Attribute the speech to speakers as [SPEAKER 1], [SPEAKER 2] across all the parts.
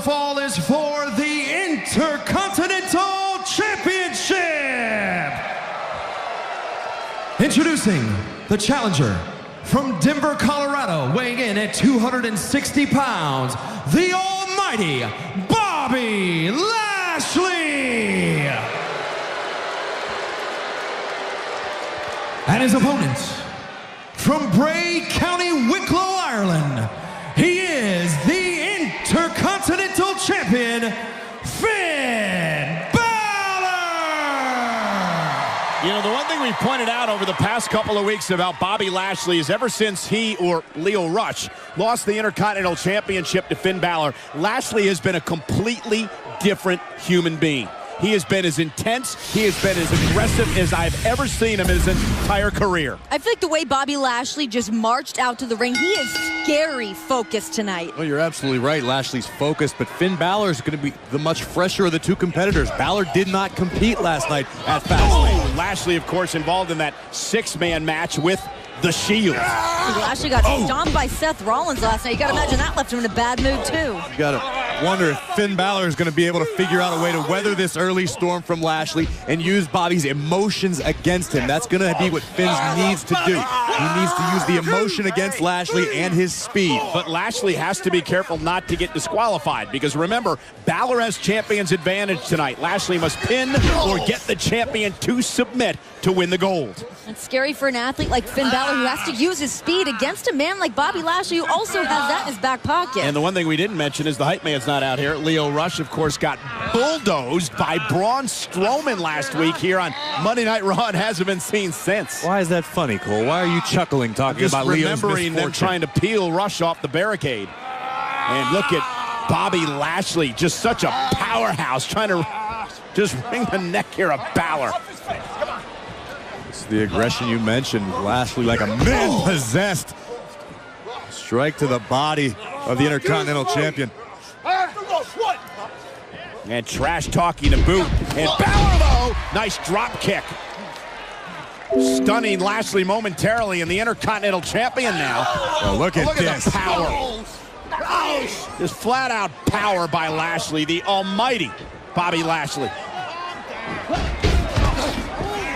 [SPEAKER 1] fall is for the Intercontinental Championship. Introducing the challenger from Denver, Colorado, weighing in at 260 pounds, the almighty Bobby Lashley. And his opponent, from Bray County, Wicklow, Ireland, he is the Intercontinental Champion, Finn Bálor!
[SPEAKER 2] You know, the one thing we've pointed out over the past couple of weeks about Bobby Lashley is ever since he, or Lio Rush, lost the Intercontinental Championship to Finn Bálor, Lashley has been a completely different human being. He has been as intense, he has been as aggressive as I've ever seen him in his entire career.
[SPEAKER 3] I feel like the way Bobby Lashley just marched out to the ring, he is scary focused tonight.
[SPEAKER 4] Well, you're absolutely right. Lashley's focused, but Finn Bálor is going to be the much fresher of the two competitors. Bálor did not compete last night at Fastlane.
[SPEAKER 2] Lashley, of course, involved in that six-man match with The Shield.
[SPEAKER 3] Lashley got stomped by Seth Rollins last night. You gotta imagine that left him in a bad mood too.
[SPEAKER 4] You gotta wonder if Finn Bálor is going to be able to figure out a way to weather this early storm from Lashley and use Bobby's emotions against him. That's going to be what Finn needs to do. He needs to use the emotion against Lashley and his speed.
[SPEAKER 2] But Lashley has to be careful not to get disqualified, because remember, Bálor has champion's advantage tonight. Lashley must pin or get the champion to submit to win the gold.
[SPEAKER 3] It's scary for an athlete like Finn Bálor who has to use his speed against a man like Bobby Lashley who also has that in his back pocket.
[SPEAKER 2] And the one thing we didn't mention is the hype man's not out here. Lio Rush, of course, got bulldozed by Braun Strowman last week here on Monday Night Raw and hasn't been seen since.
[SPEAKER 4] Why is that funny, Cole? Why are you chuckling talking about Leo's misfortune?
[SPEAKER 2] Remembering them trying to peel Rush off the barricade. And look at Bobby Lashley, just such a powerhouse, trying to just wring the neck here of Bálor.
[SPEAKER 4] It's the aggression you mentioned. Lashley like a man possessed. Strike to the body of the Intercontinental Champion.
[SPEAKER 2] And trash talking to boot. And Bálor, though, nice drop kick. Stunning Lashley momentarily, and the Intercontinental Champion now.
[SPEAKER 4] Oh, look at this.
[SPEAKER 2] The power. Just flat out power by Lashley, the almighty Bobby Lashley.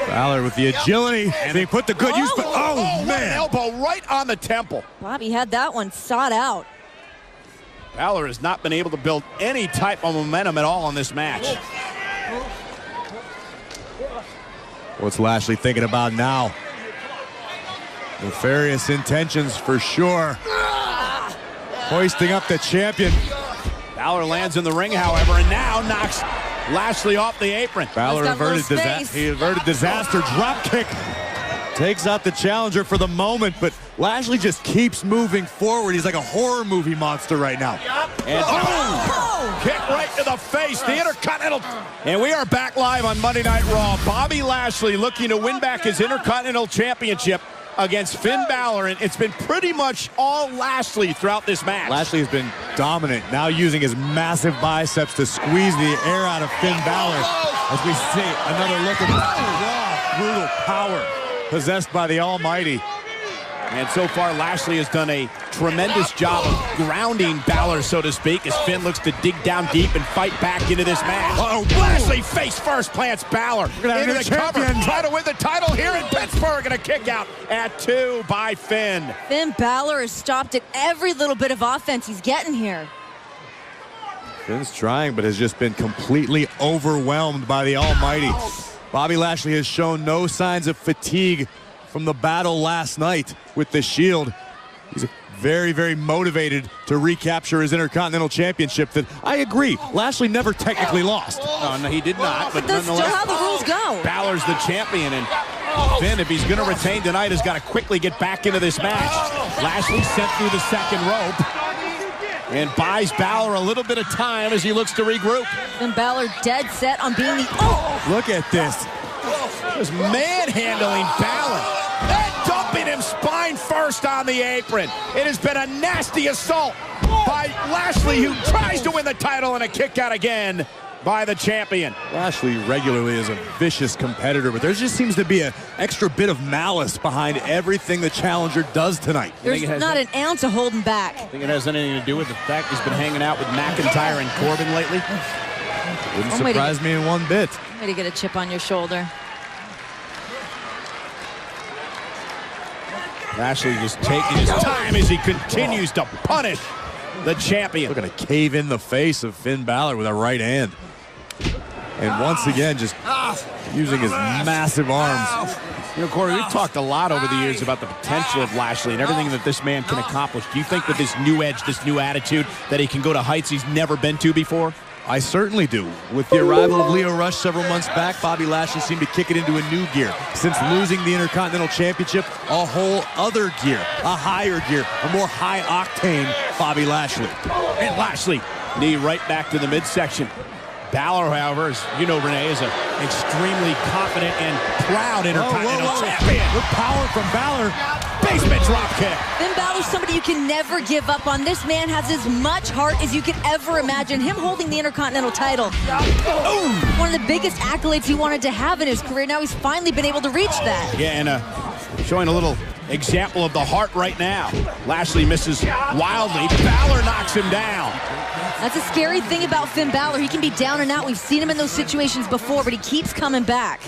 [SPEAKER 4] Bálor with the agility, and he put the good use, but man.
[SPEAKER 2] Elbow right on the temple.
[SPEAKER 3] Bobby had that one sought out.
[SPEAKER 2] Bálor has not been able to build any type of momentum at all in this match.
[SPEAKER 4] What's Lashley thinking about now? Nefarious intentions for sure. Hoisting up the champion.
[SPEAKER 2] Bálor lands in the ring, however, and now knocks Lashley off the apron.
[SPEAKER 4] Bálor averted disaster. Drop kick. Takes out the challenger for the moment, but Lashley just keeps moving forward. He's like a horror movie monster right now.
[SPEAKER 2] And kick right to the face. The Intercontinental. And we are back live on Monday Night Raw. Bobby Lashley looking to win back his Intercontinental Championship against Finn Bálor, and it's been pretty much all Lashley throughout this match.
[SPEAKER 4] Lashley has been dominant, now using his massive biceps to squeeze the air out of Finn Bálor. As we see another look at raw, brutal power possessed by the Almighty.
[SPEAKER 2] And so far, Lashley has done a tremendous job of grounding Bálor, so to speak, as Finn looks to dig down deep and fight back into this match. Lashley face first plants Bálor into the cover. Try to win the title here in Pittsburgh, and a kick out at 2 by Finn.
[SPEAKER 3] Finn Bálor has stopped at every little bit of offense he's getting here.
[SPEAKER 4] Finn's trying, but has just been completely overwhelmed by the Almighty. Bobby Lashley has shown no signs of fatigue from the battle last night with the Shield. He's very, very motivated to recapture his Intercontinental Championship that, I agree, Lashley never technically lost.
[SPEAKER 2] No, he did not, but
[SPEAKER 3] that's
[SPEAKER 2] nonetheless,
[SPEAKER 3] still how the rules go.
[SPEAKER 2] Bálor's the champion, and Finn, if he's going to retain tonight, has got to quickly get back into this match. Lashley sent through the second rope and buys Bálor a little bit of time as he looks to regroup.
[SPEAKER 3] Finn Bálor dead set on being the...
[SPEAKER 4] Look at this.
[SPEAKER 2] Just manhandling Bálor and dumping him spine first on the apron. It has been a nasty assault by Lashley, who tries to win the title, and a kick out again by the champion.
[SPEAKER 4] Lashley regularly is a vicious competitor, but there just seems to be an extra bit of malice behind everything the challenger does tonight.
[SPEAKER 3] There's not an ounce of holding back.
[SPEAKER 2] I think it has anything to do with the fact he's been hanging out with McIntyre and Corbin lately.
[SPEAKER 4] Wouldn't surprise me in one bit.
[SPEAKER 3] Way to get a chip on your shoulder.
[SPEAKER 2] Lashley just taking his time as he continues to punish the champion.
[SPEAKER 4] Looking to cave in the face of Finn Balor with a right hand. And once again, just using his massive arms.
[SPEAKER 2] You know, Corey, we've talked a lot over the years about the potential of Lashley and everything that this man can accomplish. Do you think with this new edge, this new attitude, that he can go to heights he's never been to before?
[SPEAKER 4] I certainly do. With the arrival of Lio Rush several months back, Bobby Lashley seemed to kick it into a new gear. Since losing the Intercontinental Championship, a whole other gear, a higher gear, a more high-octane Bobby Lashley.
[SPEAKER 2] And Lashley, knee right back to the midsection. Balor, however, as you know, Renee, is an extremely confident and proud Intercontinental champion.
[SPEAKER 4] Good power from Balor.
[SPEAKER 2] Basement drop kick.
[SPEAKER 3] Finn Balor's somebody you can never give up on. This man has as much heart as you could ever imagine. Him holding the Intercontinental title. One of the biggest accolades he wanted to have in his career. Now he's finally been able to reach that.
[SPEAKER 2] Yeah, and showing a little example of the heart right now. Lashley misses wildly. Balor knocks him down.
[SPEAKER 3] That's a scary thing about Finn Balor. He can be down and out. We've seen him in those situations before, but he keeps coming back.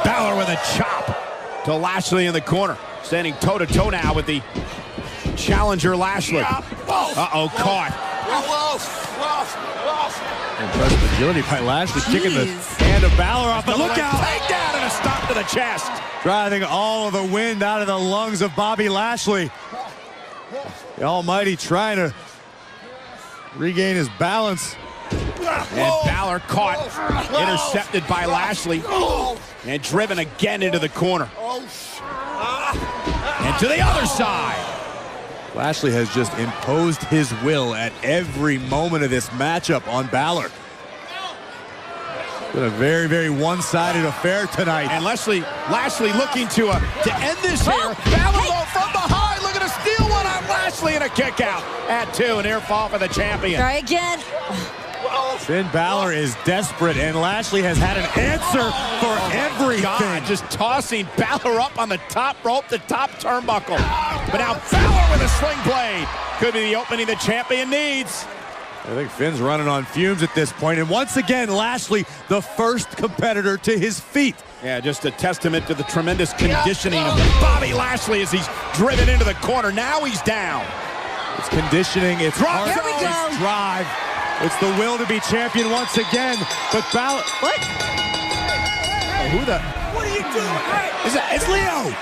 [SPEAKER 2] Balor with a chop to Lashley in the corner. Standing toe-to-toe now with the challenger Lashley. Uh-oh, caught.
[SPEAKER 4] Impressive agility by Lashley, kicking the hand of Balor off the lookout.
[SPEAKER 2] Takedown and a stop to the chest.
[SPEAKER 4] Driving all of the wind out of the lungs of Bobby Lashley. The Almighty trying to regain his balance.
[SPEAKER 2] And Balor caught, intercepted by Lashley, and driven again into the corner. And to the other side.
[SPEAKER 4] Lashley has just imposed his will at every moment of this matchup on Balor. Been a very, very one-sided affair tonight.
[SPEAKER 2] And Lashley looking to end this here. Balor from behind, looking to steal one on Lashley, and a kick out at 2, an ear fall for the champion.
[SPEAKER 3] Try again.
[SPEAKER 4] Finn Balor is desperate, and Lashley has had an answer for everything.
[SPEAKER 2] God, just tossing Balor up on the top rope, the top turnbuckle. But now Balor with a sling blade. Could be the opening the champion needs.
[SPEAKER 4] I think Finn's running on fumes at this point, and once again, Lashley, the first competitor to his feet.
[SPEAKER 2] Yeah, just a testament to the tremendous conditioning of Bobby Lashley as he's driven into the corner. Now he's down.
[SPEAKER 4] It's conditioning, it's heart,
[SPEAKER 3] Here we go.
[SPEAKER 4] it's drive. It's the will to be champion once again, but Balor...
[SPEAKER 3] What?
[SPEAKER 2] Oh, who the...
[SPEAKER 4] What are you doing?
[SPEAKER 2] It's Lio!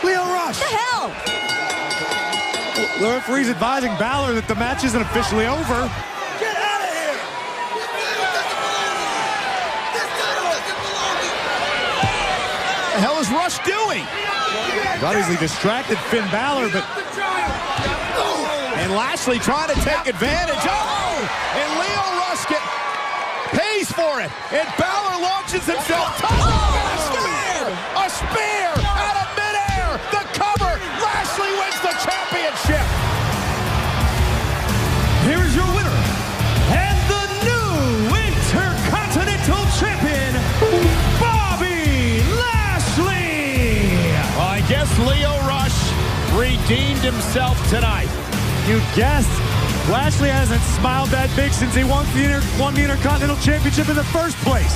[SPEAKER 4] Lio Rush!
[SPEAKER 3] What the hell?
[SPEAKER 4] The referee's advising Balor that the match isn't officially over.
[SPEAKER 5] Get out of here!
[SPEAKER 2] What the hell is Rush doing?
[SPEAKER 4] He's obviously distracted Finn Balor, but...
[SPEAKER 2] And Lashley trying to take advantage. Oh! And Lio Rush pays for it. And Balor launches himself. A spear out of midair. The cover. Lashley wins the championship.
[SPEAKER 1] Here is your winner, and the new Intercontinental Champion, Bobby Lashley.
[SPEAKER 2] Well, I guess Lio Rush redeemed himself tonight.
[SPEAKER 4] You guessed. Lashley hasn't smiled that big since he won the Intercontinental Championship in the first place.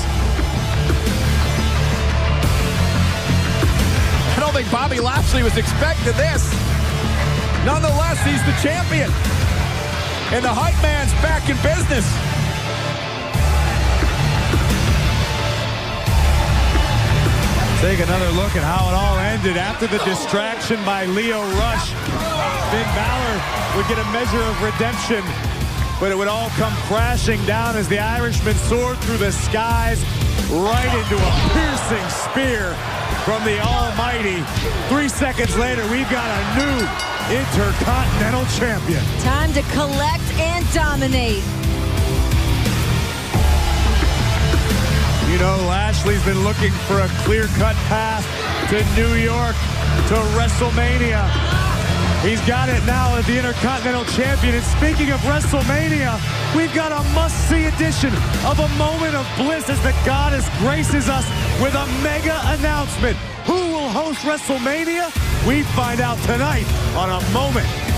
[SPEAKER 2] I don't think Bobby Lashley was expecting this. Nonetheless, he's the champion. And the hype man's back in business.
[SPEAKER 4] Take another look at how it all ended. After the distraction by Lio Rush, Finn Balor would get a measure of redemption, but it would all come crashing down as the Irishman soared through the skies right into a piercing spear from the Almighty. 3 seconds later, we've got a new Intercontinental Champion.
[SPEAKER 3] Time to collect and dominate.
[SPEAKER 4] You know, Lashley's been looking for a clear-cut path to New York, to WrestleMania.
[SPEAKER 5] He's got it now as the Intercontinental Champion. And speaking of WrestleMania, we've got a must-see edition of a moment of bliss as the goddess graces us with a mega announcement. Who will host WrestleMania? We find out tonight on A Moment